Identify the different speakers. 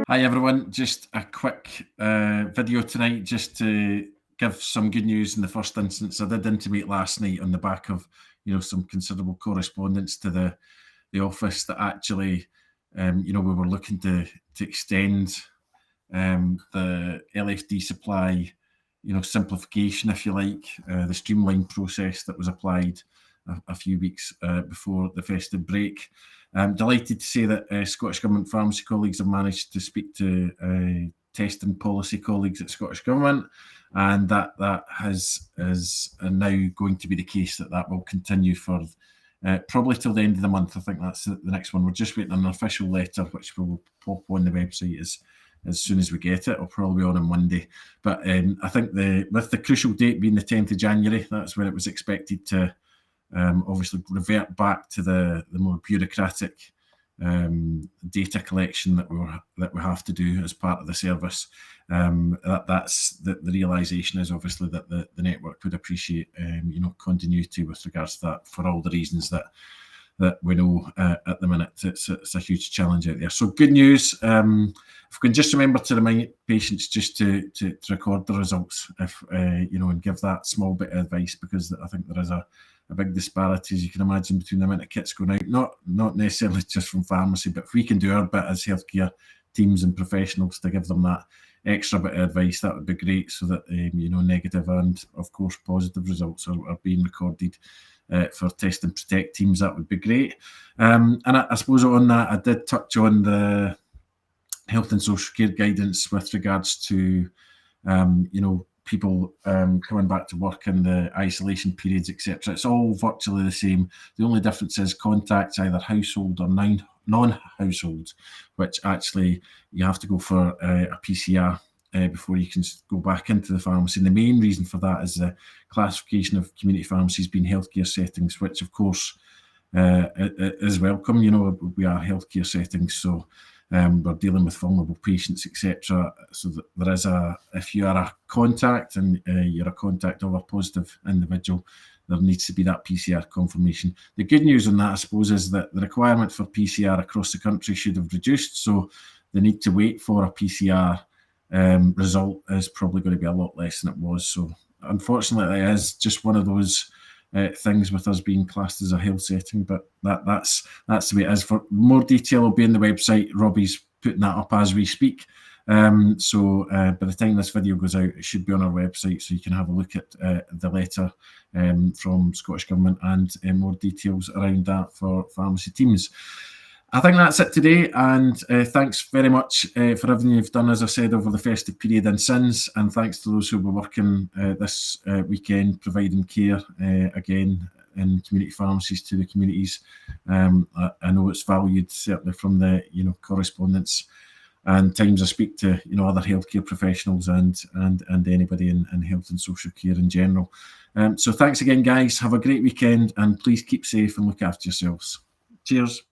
Speaker 1: Hi everyone, just a quick video tonight just to give some good news in the first instance. I did intimate last night on the back of some considerable correspondence to the office that actually we were looking to extend the LFD supply simplification, if you like, the streamlined process that was applied a few weeks before the festive break. I'm delighted to say that Scottish Government pharmacy colleagues have managed to speak to testing policy colleagues at Scottish Government, and that is now going to be the case that will continue for probably till the end of the month. I think that's the next one. We're just waiting on an official letter, which will pop on the website as soon as we get it. It'll probably be on Monday. But I think with the crucial date being the 10th of January, that's when it was expected to obviously revert back to the more bureaucratic data collection that we have to do as part of the service. That's the realisation is obviously that the network would appreciate continuity with regards to that, for all the reasons that we know at the minute. It's a huge challenge out there. So good news. If we can just remember to remind patients just to record the results, and give that small bit of advice, because I think there is a big disparity, as you can imagine, between the amount of kits going out, not necessarily just from pharmacy, but if we can do our bit as healthcare teams and professionals to give them that extra bit of advice, that would be great, so that negative and of course positive results are being recorded for test and protect teams. That would be great. And I suppose on that, I did touch on the health and social care guidance with regards to people coming back to work in the isolation periods, etc. It's all virtually the same. The only difference is contacts, either household or non-household, which actually you have to go for a PCR before you can go back into the pharmacy. And the main reason for that is the classification of community pharmacies being healthcare settings, which of course is welcome. We are healthcare settings, so we're dealing with vulnerable patients, etc. So that there is if you are a contact and you're a contact of a positive individual, there needs to be that PCR confirmation. The good news on that, I suppose, is that the requirement for PCR across the country should have reduced. So the need to wait for a PCR result is probably going to be a lot less than it was. So unfortunately, it is just one of those things with us being classed as a health setting, but that's the way it is. For more detail, will be in the website. Robbie's putting that up as we speak. So by the time this video goes out, it should be on our website, so you can have a look at the letter from Scottish Government and more details around that for pharmacy teams. I think that's it today, and thanks very much for everything you've done, as I said, over the festive period and since, and thanks to those who were working this weekend providing care again in community pharmacies to the communities. I know it's valued, certainly from the correspondence and times I speak to other healthcare professionals and anybody in health and social care in general. So thanks again, guys. Have a great weekend, and please keep safe and look after yourselves. Cheers.